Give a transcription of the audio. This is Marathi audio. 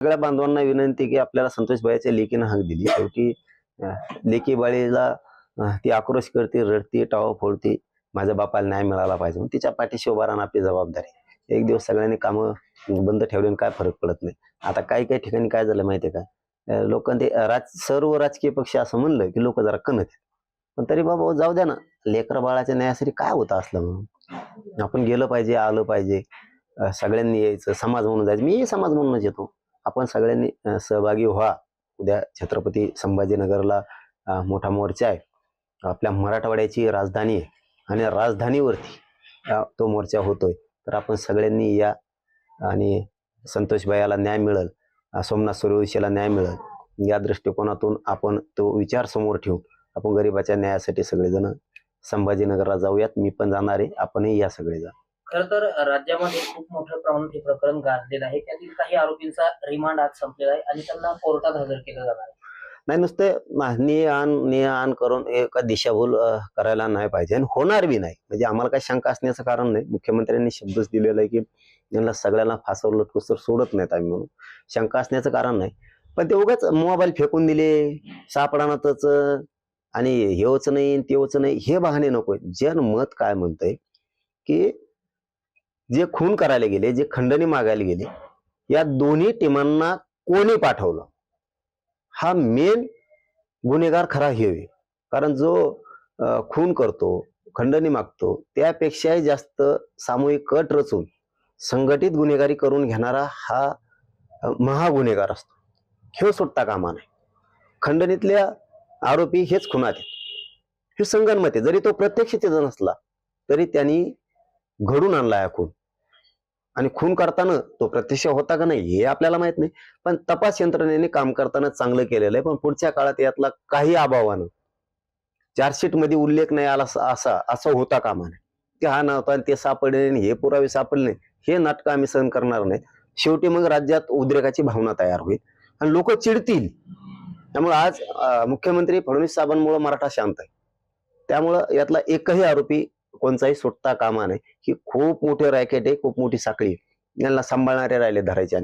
सगळ्या बांधवांना विनंती की आपल्याला संतोष भाईच्या लेकीनं हाक दिली. शेवटी लेकी बाळीला ती आक्रोश करते, रडते, टावा फोडते. माझ्या बापाला न्याय मिळाला पाहिजे. तिच्या पाठीशी उभा राहणं आपली जबाबदारी. एक दिवस सगळ्यांनी कामं बंद ठेवल्याने काय फरक पडत नाही. आता काही काही ठिकाणी काय झालं माहितीये का, लोकांनी सर्व राजकीय पक्ष असं म्हणलं की लोक जरा कणत. पण तरी बाबा जाऊ द्या ना, लेकरा बाळाच्या न्यायासाठी काय होतं असलं म्हणून. आपण गेलं पाहिजे, आलं पाहिजे, सगळ्यांनी यायचं, समाज म्हणून जायचं. मी समाज म्हणूनच येतो. आपण सगळ्यांनी सहभागी व्हा. उद्या छत्रपती संभाजीनगरला मोठा मोर्चा आहे. आपल्या मराठवाड्याची राजधानी आहे आणि राजधानीवरती तो मोर्चा होतोय. तर आपण सगळ्यांनी या आणि संतोष भाईला न्याय मिळेल, सोमनाथ सूर्यवंशीला न्याय मिळेल या दृष्टिकोनातून आपण तो विचार समोर ठेवून आपण गरिबाच्या न्यायासाठी सगळेजण संभाजीनगरला जाऊयात. मी पण जाणार आहे, आपणही या सगळेजण. खर तर राज्यामध्ये खूप मोठ्या प्रमाणात हे प्रकरण गाजलेलं आहे. त्यातील काही आरोपींचा रिमांड आज संपलेला आहे आणि त्यांना कोर्टात हजर केलं जाणार आहे. नाही, नुसते ने आण करून एका दिशाभूल करायला नाही पाहिजे आणि होणार बी नाही. म्हणजे आम्हाला काही शंका असण्याचं कारण नाही. मुख्यमंत्र्यांनी शब्दच दिलेला आहे की यांना सगळ्यांना फासावर लटकूस तर सोडत नाहीत आम्ही म्हणून. शंका असण्याचं कारण नाही. पण ते उगाच मोबाईल फेकून दिले, सापडानातच आणि हेच नाही तेवच नाही, हे बहाणे नकोय. जनमत काय म्हणतंय की जे खून करायला गेले, जे खंडणी मागायला गेले, या दोन्ही टीमांना कोणी पाठवलं हा मेन गुन्हेगार खरा हे. कारण जो खून करतो, खंडणी मागतो, त्यापेक्षाही जास्त सामूहिक कट रचून संघटित गुन्हेगारी करून घेणारा हा महागुन्हेगार असतो. हे सुटता कामा नाही. खंडणीतल्या आरोपी हेच खुनात आहेत. हे संगनमत आहे. जरी तो प्रत्यक्ष तिथं नसला तरी त्यांनी घडून आणला खून. आणि खून करताना तो प्रत्यक्ष होता का नाही हे आपल्याला माहित नाही, पण तपास यंत्रणेने काम करताना चांगलं केलेलं आहे. पण पुढच्या काळात यातला काही अभावानं चार्जशीट मध्ये उल्लेख नाही आला असं होता कामा नये. की हा नव्हता आणि ते सापडले, हे पुरावे सापडले नाही, हे नाटकं आम्ही सहन करणार नाही. शेवटी मग राज्यात उद्रेकाची भावना तयार होईल आणि लोक चिडतील. त्यामुळे आज मुख्यमंत्री फडणवीस साहेबांमुळे मराठा शांत आहे. त्यामुळं यातला एकही आरोपी कोणताही सुटता कामा नये. ही खूप मोठी रॅकेट आहे, खूप मोठी साखळी. यांना सांभाळणारे राहिले धरायचे.